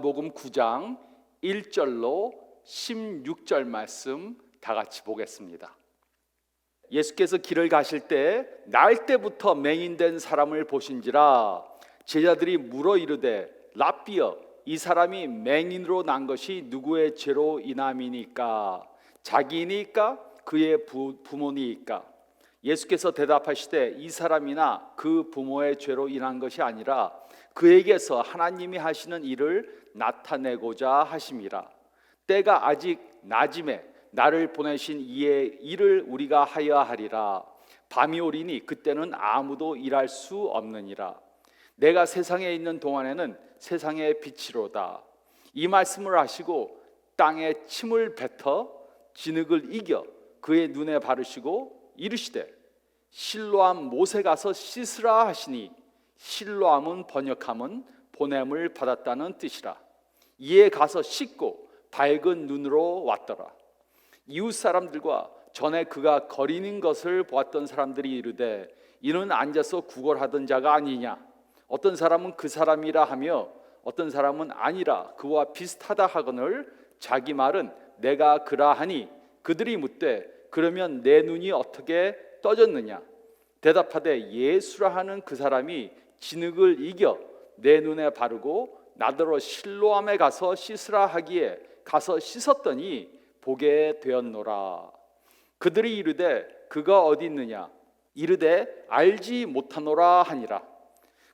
마태복음 9장 1절로 16절 말씀 다 같이 보겠습니다. 예수께서 길을 가실 때 날 때부터 맹인된 사람을 보신지라 제자들이 물어 이르되 랍비여 이 사람이 맹인으로 난 것이 누구의 죄로 인함이니까 자기니까 그의 부모니까 예수께서 대답하시되 이 사람이나 그 부모의 죄로 인한 것이 아니라 그에게서 하나님이 하시는 일을 나타내고자 하심이라. 때가 아직 낮음에 나를 보내신 이의 일을 우리가 하여야 하리라. 밤이 오리니 그때는 아무도 일할 수 없느니라. 내가 세상에 있는 동안에는 세상의 빛이로다. 이 말씀을 하시고 땅에 침을 뱉어 진흙을 이겨 그의 눈에 바르시고 이르시되 실로암 못에 가서 씻으라 하시니 실로암은 번역함은 보냄을 받았다는 뜻이라. 이에 가서 씻고 밝은 눈으로 왔더라. 이웃 사람들과 전에 그가 거리는 것을 보았던 사람들이 이르되 이는 앉아서 구걸하던 자가 아니냐. 어떤 사람은 그 사람이라 하며 어떤 사람은 아니라 그와 비슷하다 하거늘 자기 말은 내가 그라하니 그들이 묻되 그러면 내 눈이 어떻게 떠졌느냐. 대답하되 예수라 하는 그 사람이 진흙을 이겨 내 눈에 바르고 나더러 실로암에 가서 씻으라 하기에 가서 씻었더니 보게 되었노라. 그들이 이르되 그가 어디 있느냐. 이르되 알지 못하노라 하니라.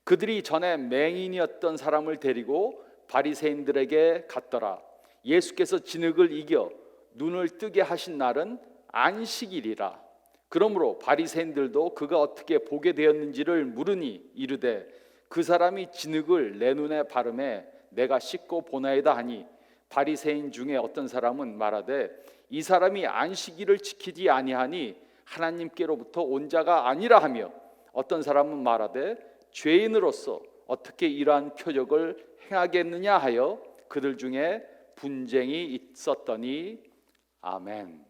그들이 전에 맹인이었던 사람을 데리고 바리새인들에게 갔더라. 예수께서 진흙을 이겨 눈을 뜨게 하신 날은 안식일이라. 그러므로 바리새인들도 그가 어떻게 보게 되었는지를 물으니 이르되 그 사람이 진흙을 내 눈에 바르매 내가 씻고 보나이다 하니 바리새인 중에 어떤 사람은 말하되 이 사람이 안식일을 지키지 아니하니 하나님께로부터 온 자가 아니라 하며 어떤 사람은 말하되 죄인으로서 어떻게 이러한 표적을 행하겠느냐 하여 그들 중에 분쟁이 있었더니 아멘.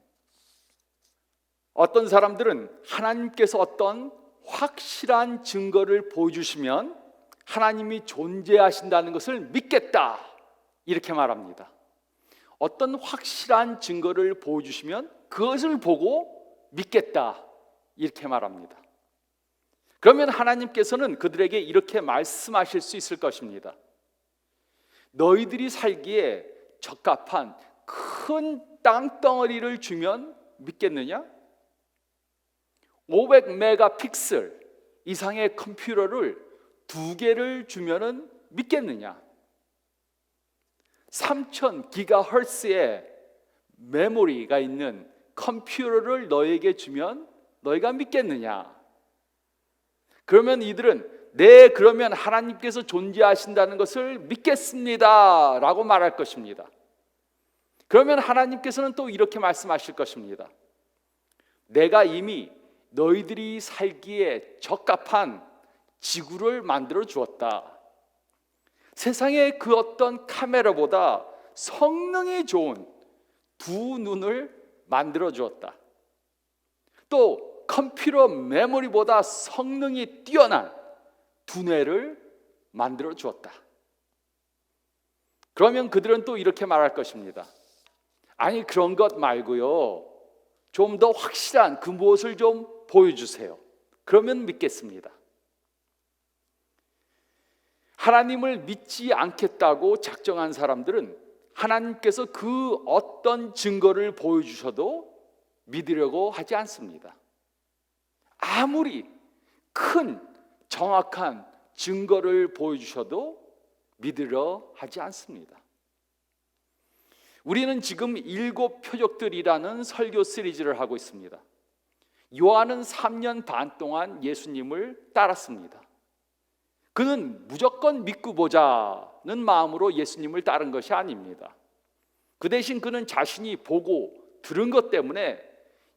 어떤 사람들은 하나님께서 어떤 확실한 증거를 보여주시면 하나님이 존재하신다는 것을 믿겠다 이렇게 말합니다. 어떤 확실한 증거를 보여주시면 그것을 보고 믿겠다 이렇게 말합니다. 그러면 하나님께서는 그들에게 이렇게 말씀하실 수 있을 것입니다. 너희들이 살기에 적합한 큰 땅덩어리를 주면 믿겠느냐? 500메가픽셀 이상의 컴퓨터를 2개를 주면은 믿겠느냐? 3000 기가헤르츠의 메모리가 있는 컴퓨터를 너에게 주면 너희가 믿겠느냐? 그러면 이들은 네, 그러면 하나님께서 존재하신다는 것을 믿겠습니다 라고 말할 것입니다. 그러면 하나님께서는 또 이렇게 말씀하실 것입니다. 내가 이미 너희들이 살기에 적합한 지구를 만들어 주었다. 세상의 그 어떤 카메라보다 성능이 좋은 두 눈을 만들어 주었다. 또 컴퓨터 메모리보다 성능이 뛰어난 두뇌를 만들어 주었다. 그러면 그들은 또 이렇게 말할 것입니다. 아니 그런 것 말고요, 좀 더 확실한 그 무엇을 좀 보여주세요. 그러면 믿겠습니다. 하나님을 믿지 않겠다고 작정한 사람들은 하나님께서 그 어떤 증거를 보여주셔도 믿으려고 하지 않습니다. 아무리 큰 정확한 증거를 보여주셔도 믿으려 하지 않습니다. 우리는 지금 7 표적들이라는 설교 시리즈를 하고 있습니다. 요한은 3년 반 동안 예수님을 따랐습니다. 그는 무조건 믿고 보자는 마음으로 예수님을 따른 것이 아닙니다. 그 대신 그는 자신이 보고 들은 것 때문에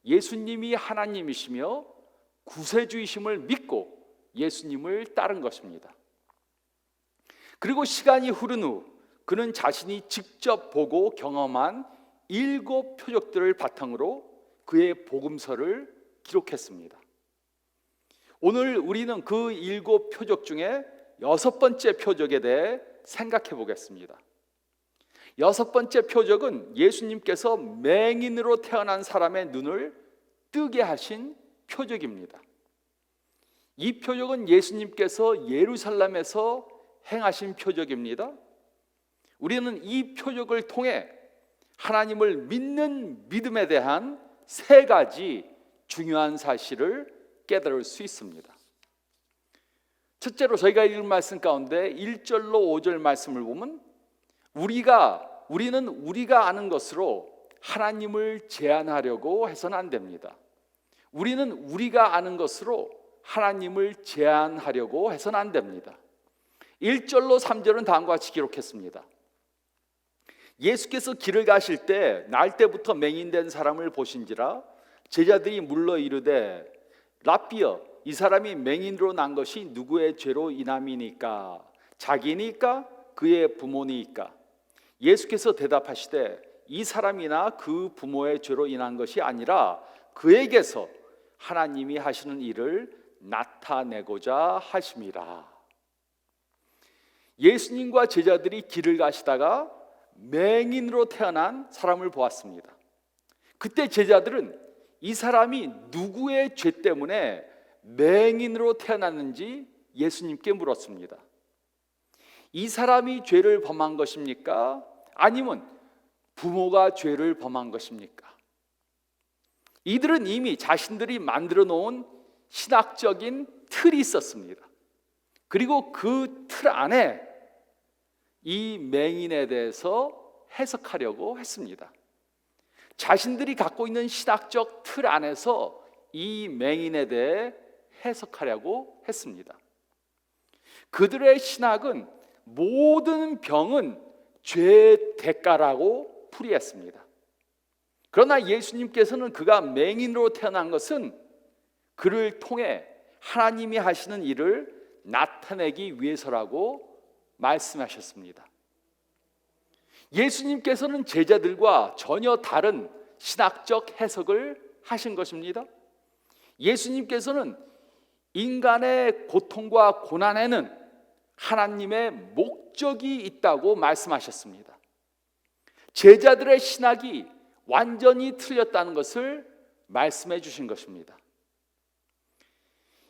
예수님이 하나님이시며 구세주이심을 믿고 예수님을 따른 것입니다. 그리고 시간이 흐른 후 그는 자신이 직접 보고 경험한 7 표적들을 바탕으로 그의 복음서를 기록했습니다. 오늘 우리는 그 7 표적 중에 6번째 표적에 대해 생각해 보겠습니다. 여섯 번째 표적은 예수님께서 맹인으로 태어난 사람의 눈을 뜨게 하신 표적입니다. 이 표적은 예수님께서 예루살렘에서 행하신 표적입니다. 우리는 이 표적을 통해 하나님을 믿는 믿음에 대한 세 가지 중요한 사실을 깨달을 수 있습니다. 첫째로 저희가 읽은 말씀 가운데 1절로 5절 말씀을 보면 우리는 우리가 아는 것으로 하나님을 제한하려고 해서는 안 됩니다. 우리는 우리가 아는 것으로 하나님을 제한하려고 해서는 안 됩니다. 1절로 3절은 다음과 같이 기록했습니다. 예수께서 길을 가실 때 날 때부터 맹인된 사람을 보신지라 제자들이 물러 이르되 랍비여 이 사람이 맹인으로 난 것이 누구의 죄로 인함이니까 자기니까 그의 부모니까 예수께서 대답하시되 이 사람이나 그 부모의 죄로 인한 것이 아니라 그에게서 하나님이 하시는 일을 나타내고자 하심이라. 예수님과 제자들이 길을 가시다가 맹인으로 태어난 사람을 보았습니다. 그때 제자들은 이 사람이 누구의 죄 때문에 맹인으로 태어났는지 예수님께 물었습니다. 이 사람이 죄를 범한 것입니까? 아니면 부모가 죄를 범한 것입니까? 이들은 이미 자신들이 만들어 놓은 신학적인 틀이 있었습니다. 그리고 그 틀 안에 이 맹인에 대해서 해석하려고 했습니다. 자신들이 갖고 있는 신학적 틀 안에서 이 맹인에 대해 해석하려고 했습니다. 그들의 신학은 모든 병은 죄의 대가라고 풀이했습니다. 그러나 예수님께서는 그가 맹인으로 태어난 것은 그를 통해 하나님이 하시는 일을 나타내기 위해서라고 말씀하셨습니다. 예수님께서는 제자들과 전혀 다른 신학적 해석을 하신 것입니다. 예수님께서는 인간의 고통과 고난에는 하나님의 목적이 있다고 말씀하셨습니다. 제자들의 신학이 완전히 틀렸다는 것을 말씀해 주신 것입니다.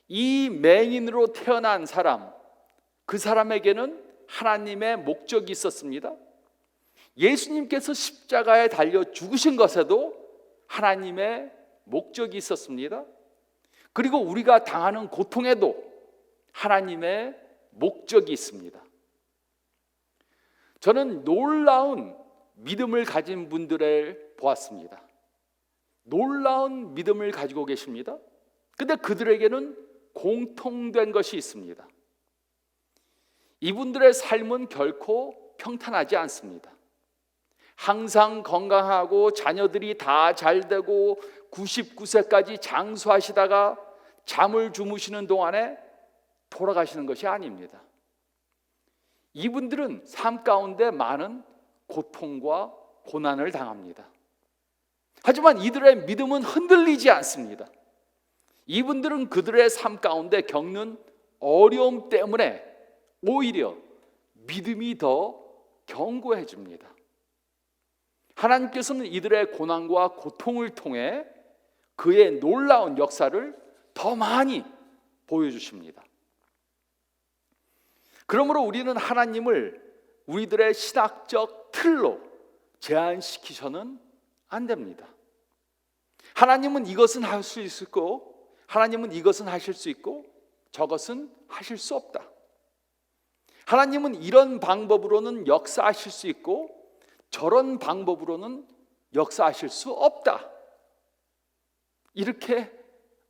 이 맹인으로 태어난 사람, 그 사람에게는 하나님의 목적이 있었습니다. 예수님께서 십자가에 달려 죽으신 것에도 하나님의 목적이 있었습니다. 그리고 우리가 당하는 고통에도 하나님의 목적이 있습니다. 저는 놀라운 믿음을 가진 분들을 보았습니다. 놀라운 믿음을 가지고 계십니다. 근데 그들에게는 공통된 것이 있습니다. 이분들의 삶은 결코 평탄하지 않습니다. 항상 건강하고 자녀들이 다 잘되고 99세까지 장수하시다가 잠을 주무시는 동안에 돌아가시는 것이 아닙니다. 이분들은 삶 가운데 많은 고통과 고난을 당합니다. 하지만 이들의 믿음은 흔들리지 않습니다. 이분들은 그들의 삶 가운데 겪는 어려움 때문에 오히려 믿음이 더 견고해집니다. 하나님께서는 이들의 고난과 고통을 통해 그의 놀라운 역사를 더 많이 보여주십니다. 그러므로 우리는 하나님을 우리들의 신학적 틀로 제한시키셔는 안 됩니다. 하나님은 이것은 할 수 있고 하나님은 이것은 하실 수 있고 저것은 하실 수 없다. 하나님은 이런 방법으로는 역사하실 수 있고 저런 방법으로는 역사하실 수 없다. 이렇게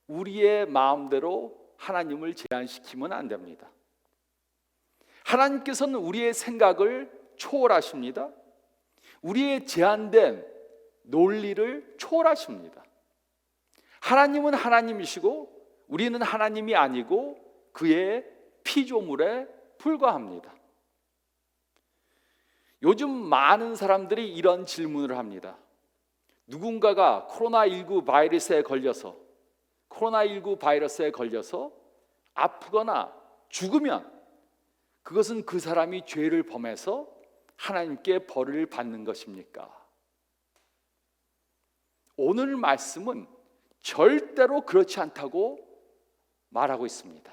우리의 마음대로 하나님을 제한시키면 안 됩니다. 하나님께서는 우리의 생각을 초월하십니다. 우리의 제한된 논리를 초월하십니다. 하나님은 하나님이시고 우리는 하나님이 아니고 그의 피조물에 불과합니다. 요즘 많은 사람들이 이런 질문을 합니다. 누군가가 코로나19 바이러스에 걸려서 아프거나 죽으면 그것은 그 사람이 죄를 범해서 하나님께 벌을 받는 것입니까? 오늘 말씀은 절대로 그렇지 않다고 말하고 있습니다.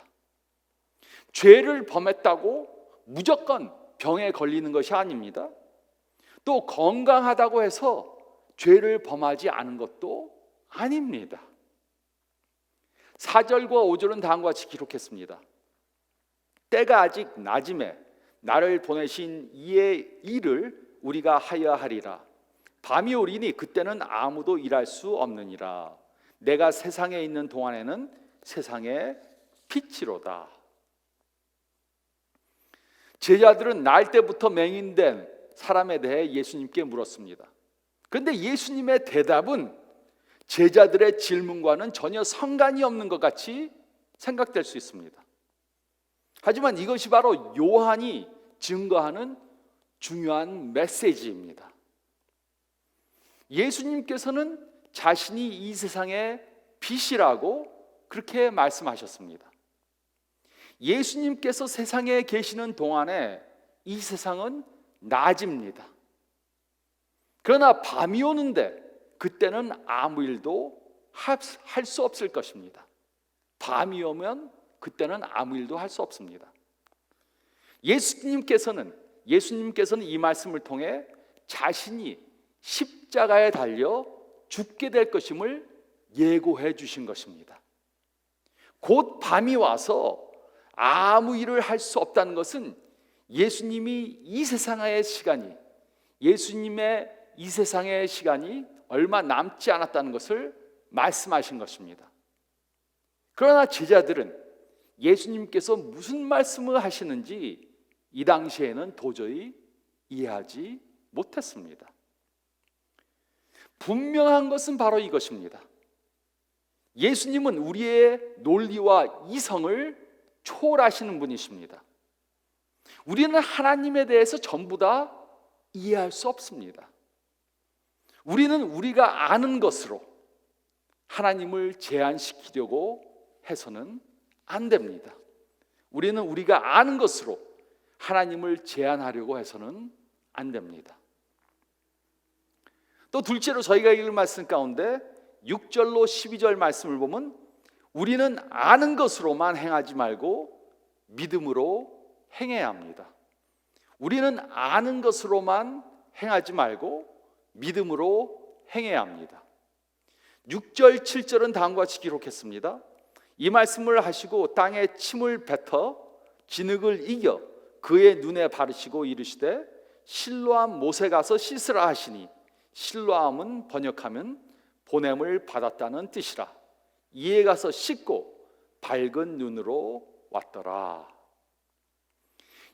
죄를 범했다고 무조건 병에 걸리는 것이 아닙니다. 또 건강하다고 해서 죄를 범하지 않은 것도 아닙니다. 4절과 5절은 다음과 같이 기록했습니다. 때가 아직 낮음에 나를 보내신 이의 일을 우리가 하여 하리라. 밤이 오리니 그때는 아무도 일할 수 없느니라. 내가 세상에 있는 동안에는 세상의 빛이로다. 제자들은 날 때부터 맹인된 사람에 대해 예수님께 물었습니다. 그런데 예수님의 대답은 제자들의 질문과는 전혀 상관이 없는 것 같이 생각될 수 있습니다. 하지만 이것이 바로 요한이 증거하는 중요한 메시지입니다. 예수님께서는 자신이 이 세상의 빛이라고 그렇게 말씀하셨습니다. 예수님께서 세상에 계시는 동안에 이 세상은 낮입니다. 그러나 밤이 오는데 그때는 아무 일도 할 수 없을 것입니다. 밤이 오면 그때는 아무 일도 할 수 없습니다. 예수님께서는 이 말씀을 통해 자신이 십자가에 달려 죽게 될 것임을 예고해 주신 것입니다. 곧 밤이 와서 아무 일을 할 수 없다는 것은 예수님의 이 세상의 시간이 얼마 남지 않았다는 것을 말씀하신 것입니다. 그러나 제자들은 예수님께서 무슨 말씀을 하시는지 이 당시에는 도저히 이해하지 못했습니다. 분명한 것은 바로 이것입니다. 예수님은 우리의 논리와 이성을 초월하시는 분이십니다. 우리는 하나님에 대해서 전부 다 이해할 수 없습니다. 우리는 우리가 아는 것으로 하나님을 제한시키려고 해서는 안 됩니다. 우리는 우리가 아는 것으로 하나님을 제한하려고 해서는 안 됩니다. 또 둘째로 저희가 읽을 말씀 가운데 6절로 12절 말씀을 보면 우리는 아는 것으로만 행하지 말고 믿음으로 행해야 합니다. 우리는 아는 것으로만 행하지 말고 믿음으로 행해야 합니다. 6절, 7절은 다음과 같이 기록했습니다. 이 말씀을 하시고 땅에 침을 뱉어 진흙을 이겨 그의 눈에 바르시고 이르시되 실로암 못에 가서 씻으라 하시니 실로암은 번역하면 보냄을 받았다는 뜻이라. 이에 가서 씻고 밝은 눈으로 왔더라.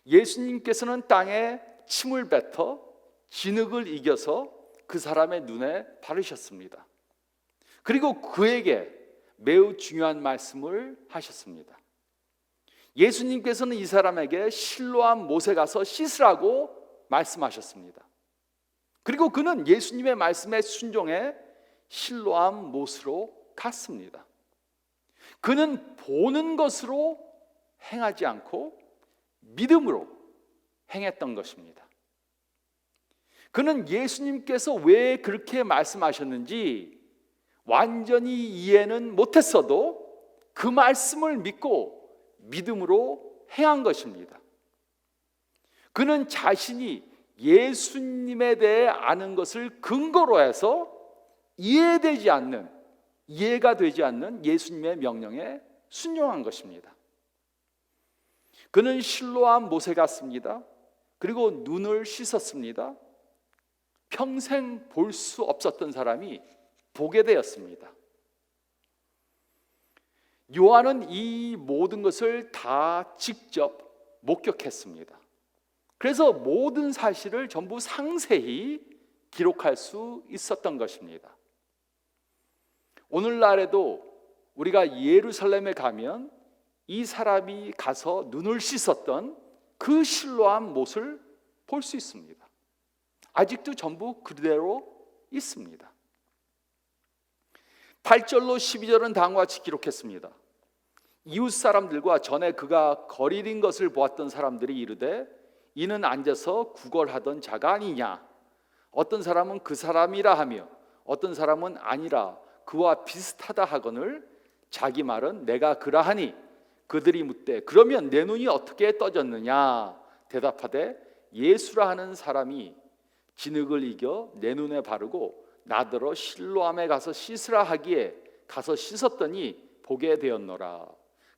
예수님께서는 땅에 침을 뱉어 진흙을 이겨서 그 사람의 눈에 바르셨습니다. 그리고 그에게 매우 중요한 말씀을 하셨습니다. 예수님께서는 이 사람에게 실로암 못에 가서 씻으라고 말씀하셨습니다. 그리고 그는 예수님의 말씀에 순종해 실로암 못으로 갔습니다. 그는 보는 것으로 행하지 않고 믿음으로 행했던 것입니다. 그는 예수님께서 왜 그렇게 말씀하셨는지 완전히 이해는 못했어도 그 말씀을 믿고 믿음으로 행한 것입니다. 그는 자신이 예수님에 대해 아는 것을 근거로 해서 이해가 되지 않는 예수님의 명령에 순종한 것입니다. 그는 실로암 못에 갔습니다. 그리고 눈을 씻었습니다. 평생 볼 수 없었던 사람이 보게 되었습니다. 요한은 이 모든 것을 다 직접 목격했습니다. 그래서 모든 사실을 전부 상세히 기록할 수 있었던 것입니다. 오늘날에도 우리가 예루살렘에 가면 이 사람이 가서 눈을 씻었던 그 실로암 못을 볼 수 있습니다. 아직도 전부 그대로 있습니다. 8절로 12절은 다음과 같이 기록했습니다. 이웃 사람들과 전에 그가 거리린 것을 보았던 사람들이 이르되 이는 앉아서 구걸하던 자가 아니냐. 어떤 사람은 그 사람이라 하며 어떤 사람은 아니라 그와 비슷하다 하거늘 자기 말은 내가 그러하니. 그들이 묻되 그러면 내 눈이 어떻게 떠졌느냐. 대답하되 예수라 하는 사람이 진흙을 이겨 내 눈에 바르고 나더러 실로암에 가서 씻으라 하기에 가서 씻었더니 보게 되었노라.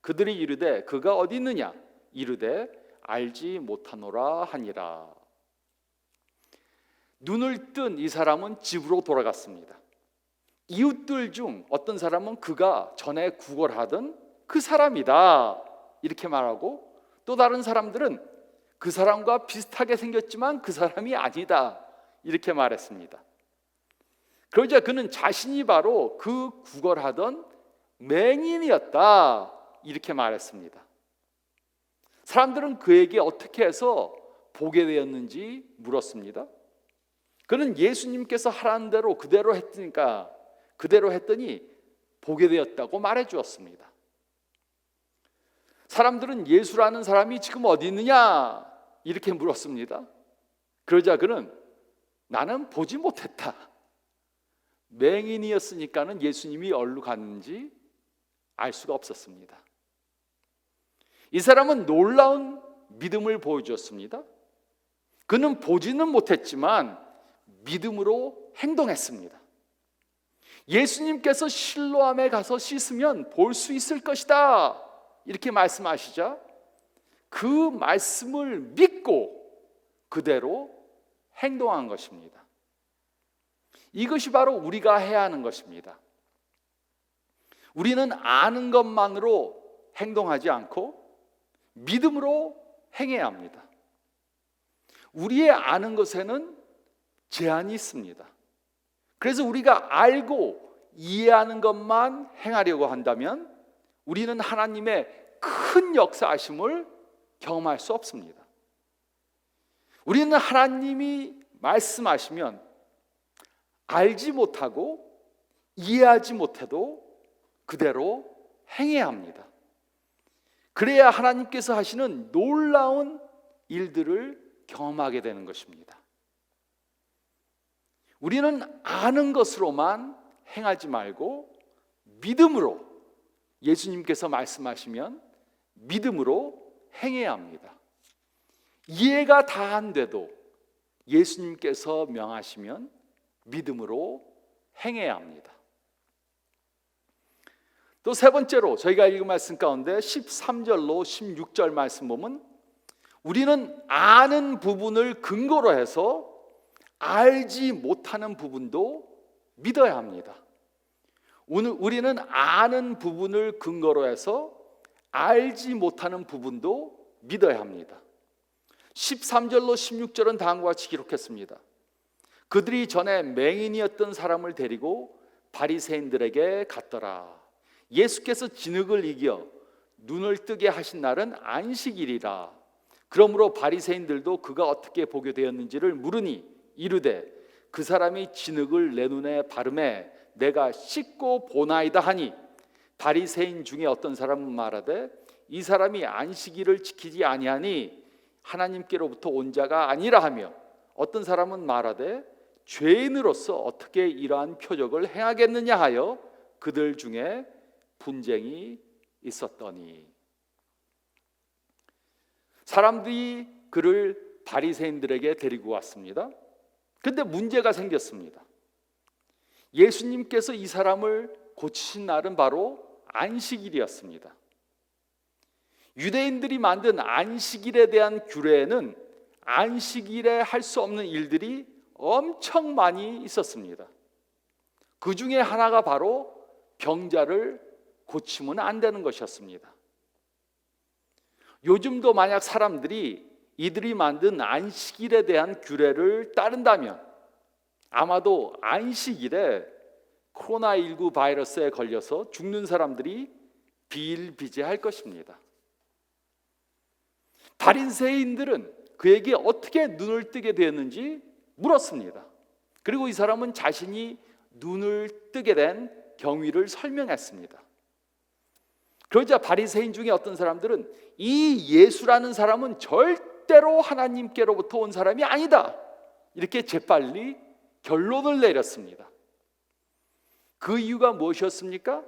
그들이 이르되 그가 어디 있느냐. 이르되 알지 못하노라 하니라. 눈을 뜬 이 사람은 집으로 돌아갔습니다. 이웃들 중 어떤 사람은 그가 전에 구걸하던 그 사람이다 이렇게 말하고, 또 다른 사람들은 그 사람과 비슷하게 생겼지만 그 사람이 아니다 이렇게 말했습니다. 그러자 그는 자신이 바로 그 구걸하던 맹인이었다 이렇게 말했습니다. 사람들은 그에게 어떻게 해서 보게 되었는지 물었습니다. 그는 예수님께서 하라는 대로 그대로 했더니 보게 되었다고 말해 주었습니다. 사람들은 예수라는 사람이 지금 어디 있느냐 이렇게 물었습니다. 그러자 그는 나는 보지 못했다. 맹인이었으니까는 예수님이 어디로 갔는지 알 수가 없었습니다. 이 사람은 놀라운 믿음을 보여주었습니다. 그는 보지는 못했지만 믿음으로 행동했습니다. 예수님께서 실로암에 가서 씻으면 볼 수 있을 것이다 이렇게 말씀하시자 그 말씀을 믿고 그대로 행동한 것입니다. 이것이 바로 우리가 해야 하는 것입니다. 우리는 아는 것만으로 행동하지 않고 믿음으로 행해야 합니다. 우리의 아는 것에는 제한이 있습니다. 그래서 우리가 알고 이해하는 것만 행하려고 한다면 우리는 하나님의 큰 역사하심을 경험할 수 없습니다. 우리는 하나님이 말씀하시면 알지 못하고 이해하지 못해도 그대로 행해야 합니다. 그래야 하나님께서 하시는 놀라운 일들을 경험하게 되는 것입니다. 우리는 아는 것으로만 행하지 말고 믿음으로, 예수님께서 말씀하시면 믿음으로 행해야 합니다. 이해가 다 안 돼도 예수님께서 명하시면 믿음으로 행해야 합니다. 또 세 번째로 저희가 읽은 말씀 가운데 13절로 16절 말씀 보면 우리는 아는 부분을 근거로 해서 알지 못하는 부분도 믿어야 합니다. 우리는 아는 부분을 근거로 해서 알지 못하는 부분도 믿어야 합니다. 13절로 16절은 다음과 같이 기록했습니다. 그들이 전에 맹인이었던 사람을 데리고 바리새인들에게 갔더라. 예수께서 진흙을 이겨 눈을 뜨게 하신 날은 안식일이라. 그러므로 바리새인들도 그가 어떻게 보게 되었는지를 물으니 이르되 그 사람이 진흙을 내 눈에 바르매 내가 씻고 보나이다 하니, 바리새인 중에 어떤 사람은 말하되 이 사람이 안식일을 지키지 아니하니 하나님께로부터 온 자가 아니라 하며, 어떤 사람은 말하되 죄인으로서 어떻게 이러한 표적을 행하겠느냐 하여 그들 중에 분쟁이 있었더니. 사람들이 그를 바리새인들에게 데리고 왔습니다. 그런데 문제가 생겼습니다. 예수님께서 이 사람을 고치신 날은 바로 안식일이었습니다. 유대인들이 만든 안식일에 대한 규례에는 안식일에 할 수 없는 일들이 엄청 많이 있었습니다. 그 중에 하나가 바로 병자를 고치면 안 되는 것이었습니다. 요즘도 만약 사람들이 이들이 만든 안식일에 대한 규례를 따른다면 아마도 안식일에 코로나19 바이러스에 걸려서 죽는 사람들이 비일비재할 것입니다. 바리새인들은 그에게 어떻게 눈을 뜨게 되었는지 물었습니다. 그리고 이 사람은 자신이 눈을 뜨게 된 경위를 설명했습니다. 그러자 바리새인 중에 어떤 사람들은 이 예수라는 사람은 절대 절대로 하나님께로부터 온 사람이 아니다. 이렇게 재빨리 결론을 내렸습니다. 그 이유가 무엇이었습니까?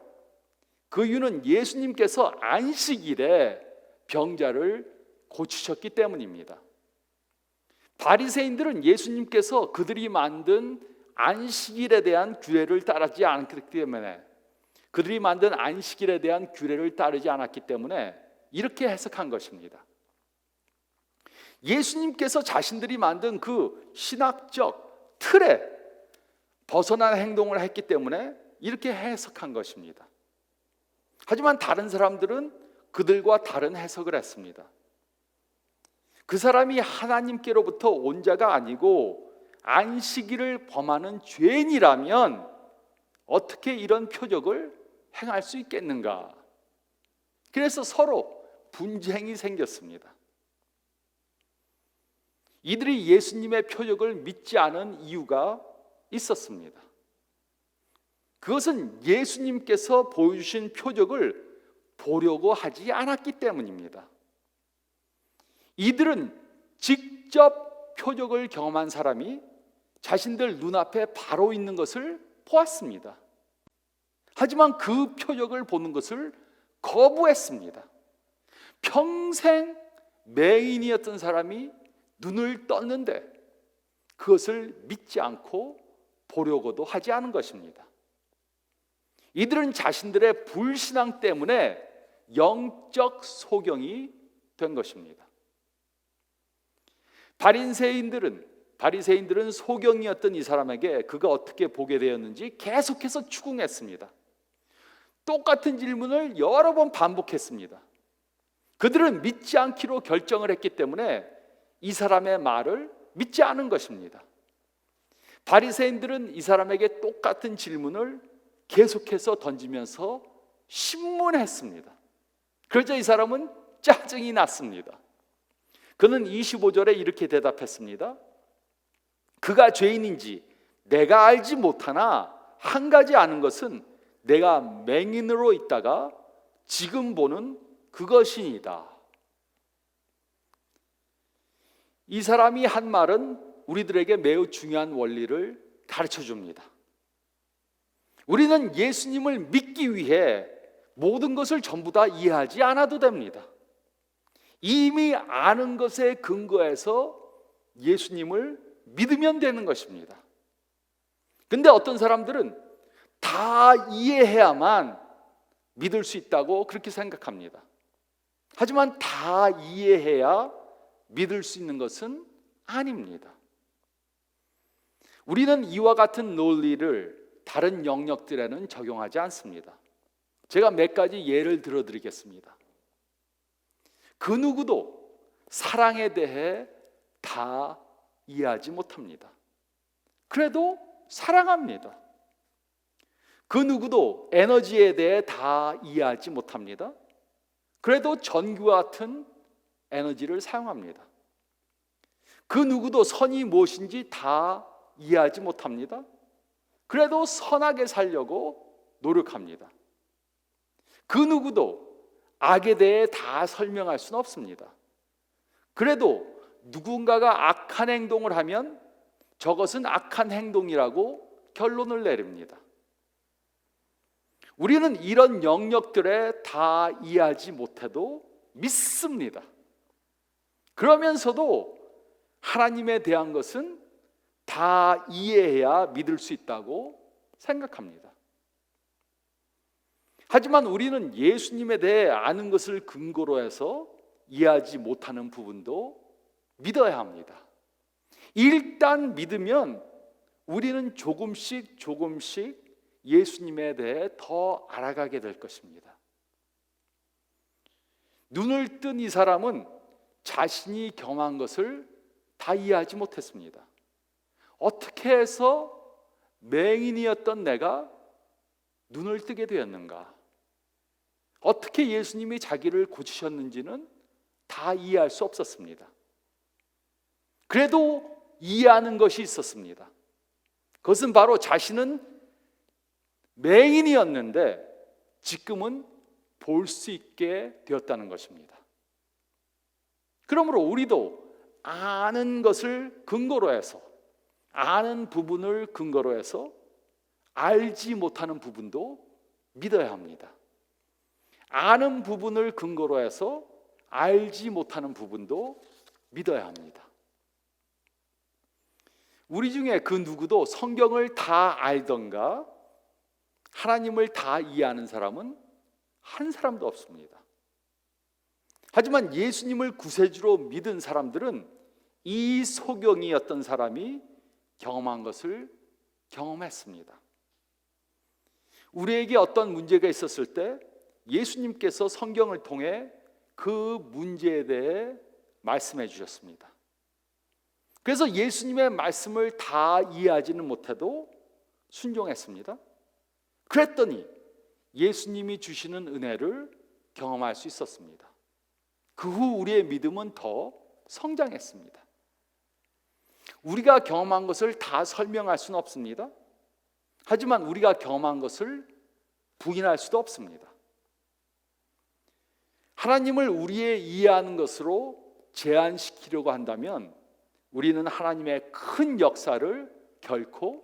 그 이유는 예수님께서 안식일에 병자를 고치셨기 때문입니다. 바리새인들은 예수님께서 그들이 만든 안식일에 대한 규례를 따르지 않기 때문에, 그들이 만든 안식일에 대한 규례를 따르지 않았기 때문에 이렇게 해석한 것입니다. 예수님께서 자신들이 만든 그 신학적 틀에 벗어난 행동을 했기 때문에 이렇게 해석한 것입니다. 하지만 다른 사람들은 그들과 다른 해석을 했습니다. 그 사람이 하나님께로부터 온 자가 아니고 안식일을 범하는 죄인이라면 어떻게 이런 표적을 행할 수 있겠는가? 그래서 서로 분쟁이 생겼습니다. 이들이 예수님의 표적을 믿지 않은 이유가 있었습니다. 그것은 예수님께서 보여주신 표적을 보려고 하지 않았기 때문입니다. 이들은 직접 표적을 경험한 사람이 자신들 눈앞에 바로 있는 것을 보았습니다. 하지만 그 표적을 보는 것을 거부했습니다. 평생 맹인이었던 사람이 눈을 떴는데 그것을 믿지 않고 보려고도 하지 않은 것입니다. 이들은 자신들의 불신앙 때문에 영적 소경이 된 것입니다. 바리새인들은 소경이었던 이 사람에게 그가 어떻게 보게 되었는지 계속해서 추궁했습니다. 똑같은 질문을 여러 번 반복했습니다. 그들은 믿지 않기로 결정을 했기 때문에 이 사람의 말을 믿지 않은 것입니다. 바리새인들은 이 사람에게 똑같은 질문을 계속해서 던지면서 신문했습니다. 그러자 이 사람은 짜증이 났습니다. 그는 25절에 이렇게 대답했습니다. 그가 죄인인지 내가 알지 못하나 한 가지 아는 것은 내가 맹인으로 있다가 지금 보는 그것이니이다. 이 사람이 한 말은 우리들에게 매우 중요한 원리를 가르쳐 줍니다. 우리는 예수님을 믿기 위해 모든 것을 전부 다 이해하지 않아도 됩니다. 이미 아는 것에 근거해서 예수님을 믿으면 되는 것입니다. 근데 어떤 사람들은 다 이해해야만 믿을 수 있다고 그렇게 생각합니다. 하지만 다 이해해야 믿을 수 있는 것은 아닙니다. 우리는 이와 같은 논리를 다른 영역들에는 적용하지 않습니다. 제가 몇 가지 예를 들어드리겠습니다. 그 누구도 사랑에 대해 다 이해하지 못합니다. 그래도 사랑합니다. 그 누구도 에너지에 대해 다 이해하지 못합니다. 그래도 전기와 같은 에너지를 사용합니다. 그 누구도 선이 무엇인지 다 이해하지 못합니다. 그래도 선하게 살려고 노력합니다. 그 누구도 악에 대해 다 설명할 수는 없습니다. 그래도 누군가가 악한 행동을 하면 저것은 악한 행동이라고 결론을 내립니다. 우리는 이런 영역들에 다 이해하지 못해도 믿습니다. 그러면서도 하나님에 대한 것은 다 이해해야 믿을 수 있다고 생각합니다. 하지만 우리는 예수님에 대해 아는 것을 근거로 해서 이해하지 못하는 부분도 믿어야 합니다. 일단 믿으면 우리는 조금씩 예수님에 대해 더 알아가게 될 것입니다. 눈을 뜬 이 사람은 자신이 경험한 것을 다 이해하지 못했습니다. 어떻게 해서 맹인이었던 내가 눈을 뜨게 되었는가? 어떻게 예수님이 자기를 고치셨는지는 다 이해할 수 없었습니다. 그래도 이해하는 것이 있었습니다. 그것은 바로 자신은 맹인이었는데 지금은 볼 수 있게 되었다는 것입니다. 그러므로 우리도 아는 것을 근거로 해서, 아는 부분을 근거로 해서 알지 못하는 부분도 믿어야 합니다. 아는 부분을 근거로 해서 알지 못하는 부분도 믿어야 합니다. 우리 중에 그 누구도 성경을 다 알던가 하나님을 다 이해하는 사람은 한 사람도 없습니다. 하지만 예수님을 구세주로 믿은 사람들은 이 소경이었던 사람이 경험한 것을 경험했습니다. 우리에게 어떤 문제가 있었을 때 예수님께서 성경을 통해 그 문제에 대해 말씀해 주셨습니다. 그래서 예수님의 말씀을 다 이해하지는 못해도 순종했습니다. 그랬더니 예수님이 주시는 은혜를 경험할 수 있었습니다. 그 후 우리의 믿음은 더 성장했습니다. 우리가 경험한 것을 다 설명할 수는 없습니다. 하지만 우리가 경험한 것을 부인할 수도 없습니다. 하나님을 우리의 이해하는 것으로 제한시키려고 한다면 우리는 하나님의 큰 역사를 결코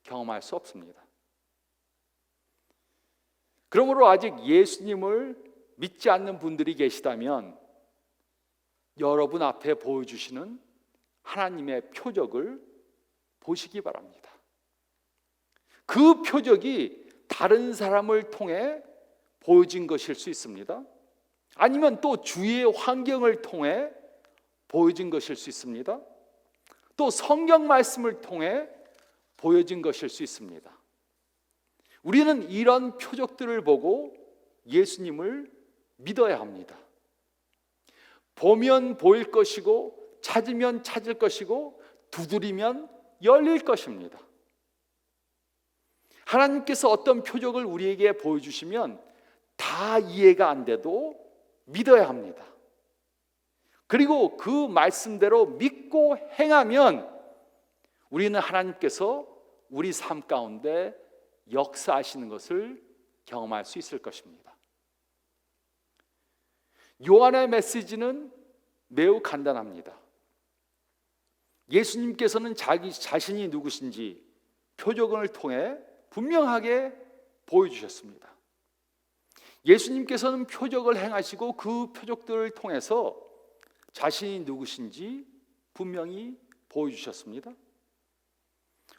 경험할 수 없습니다. 그러므로 아직 예수님을 믿지 않는 분들이 계시다면 여러분 앞에 보여주시는 하나님의 표적을 보시기 바랍니다. 그 표적이 다른 사람을 통해 보여진 것일 수 있습니다. 아니면 또 주위의 환경을 통해 보여진 것일 수 있습니다. 또 성경 말씀을 통해 보여진 것일 수 있습니다. 우리는 이런 표적들을 보고 예수님을 믿어야 합니다. 보면 보일 것이고 찾으면 찾을 것이고 두드리면 열릴 것입니다. 하나님께서 어떤 표적을 우리에게 보여주시면 다 이해가 안 돼도 믿어야 합니다. 그리고 그 말씀대로 믿고 행하면 우리는 하나님께서 우리 삶 가운데 역사하시는 것을 경험할 수 있을 것입니다. 요한의 메시지는 매우 간단합니다. 예수님께서는 자기 자신이 누구신지 표적을 통해 분명하게 보여주셨습니다. 예수님께서는 표적을 행하시고 그 표적들을 통해서 자신이 누구신지 분명히 보여주셨습니다.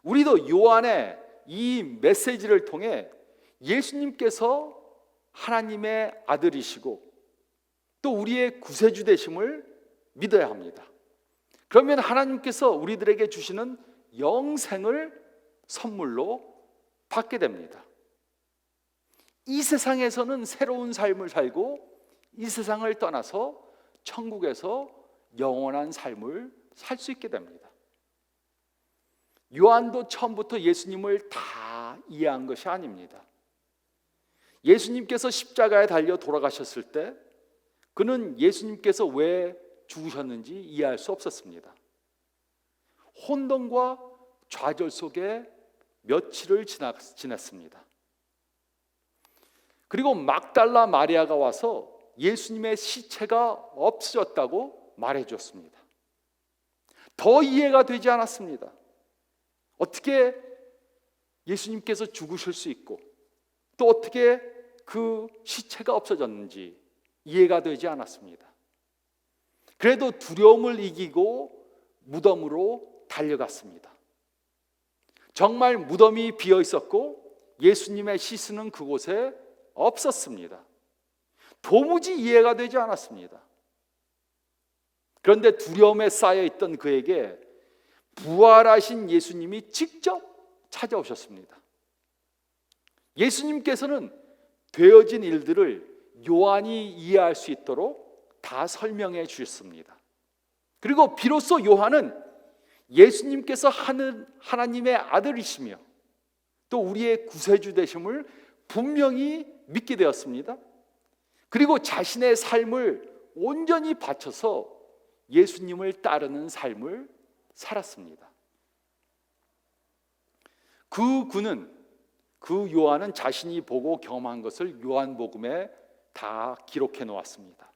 우리도 요한의 이 메시지를 통해 예수님께서 하나님의 아들이시고 또 우리의 구세주 되심을 믿어야 합니다. 그러면 하나님께서 우리들에게 주시는 영생을 선물로 받게 됩니다. 이 세상에서는 새로운 삶을 살고 이 세상을 떠나서 천국에서 영원한 삶을 살 수 있게 됩니다. 요한도 처음부터 예수님을 다 이해한 것이 아닙니다. 예수님께서 십자가에 달려 돌아가셨을 때 그는 예수님께서 왜 죽으셨는지 이해할 수 없었습니다. 혼돈과 좌절 속에 며칠을 지냈습니다. 그리고 막달라 마리아가 와서 예수님의 시체가 없어졌다고 말해줬습니다. 더 이해가 되지 않았습니다. 어떻게 예수님께서 죽으실 수 있고 또 어떻게 그 시체가 없어졌는지 이해가 되지 않았습니다. 그래도 두려움을 이기고 무덤으로 달려갔습니다. 정말 무덤이 비어 있었고 예수님의 시신은 그곳에 없었습니다. 도무지 이해가 되지 않았습니다. 그런데 두려움에 쌓여 있던 그에게 부활하신 예수님이 직접 찾아오셨습니다. 예수님께서는 되어진 일들을 요한이 이해할 수 있도록 다 설명해 주셨습니다. 그리고 비로소 요한은 예수님께서 하나님의 아들이시며 또 우리의 구세주 되심을 분명히 믿게 되었습니다. 그리고 자신의 삶을 온전히 바쳐서 예수님을 따르는 삶을 살았습니다. 그 요한은 자신이 보고 경험한 것을 요한복음에 다 기록해 놓았습니다.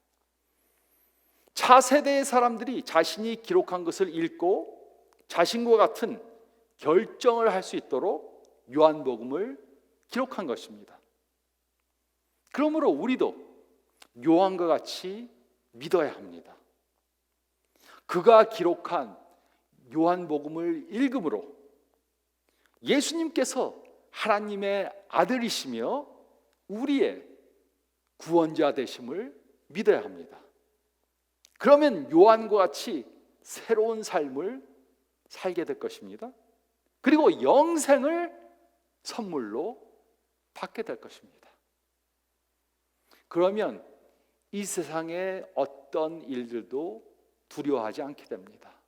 차세대의 사람들이 자신이 기록한 것을 읽고 자신과 같은 결정을 할 수 있도록 요한복음을 기록한 것입니다. 그러므로 우리도 요한과 같이 믿어야 합니다. 그가 기록한 요한복음을 읽음으로 예수님께서 하나님의 아들이시며 우리의 구원자 되심을 믿어야 합니다. 그러면 요한과 같이 새로운 삶을 살게 될 것입니다. 그리고 영생을 선물로 받게 될 것입니다. 그러면 이 세상의 어떤 일들도 두려워하지 않게 됩니다.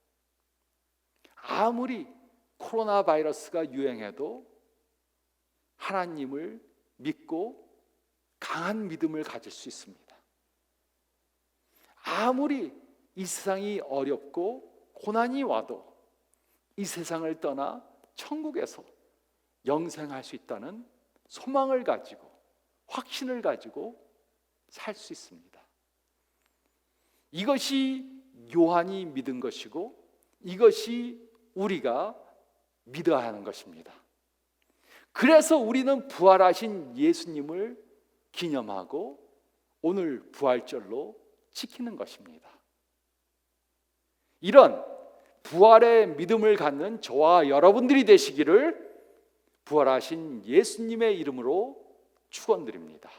아무리 코로나 바이러스가 유행해도 하나님을 믿고 강한 믿음을 가질 수 있습니다. 아무리 이 세상이 어렵고 고난이 와도 이 세상을 떠나 천국에서 영생할 수 있다는 소망을 가지고 확신을 가지고 살 수 있습니다. 이것이 요한이 믿은 것이고 이것이 우리가 믿어야 하는 것입니다. 그래서 우리는 부활하신 예수님을 기념하고 오늘 부활절로 지키는 것입니다. 이런 부활의 믿음을 갖는 저와 여러분들이 되시기를 부활하신 예수님의 이름으로 축원드립니다.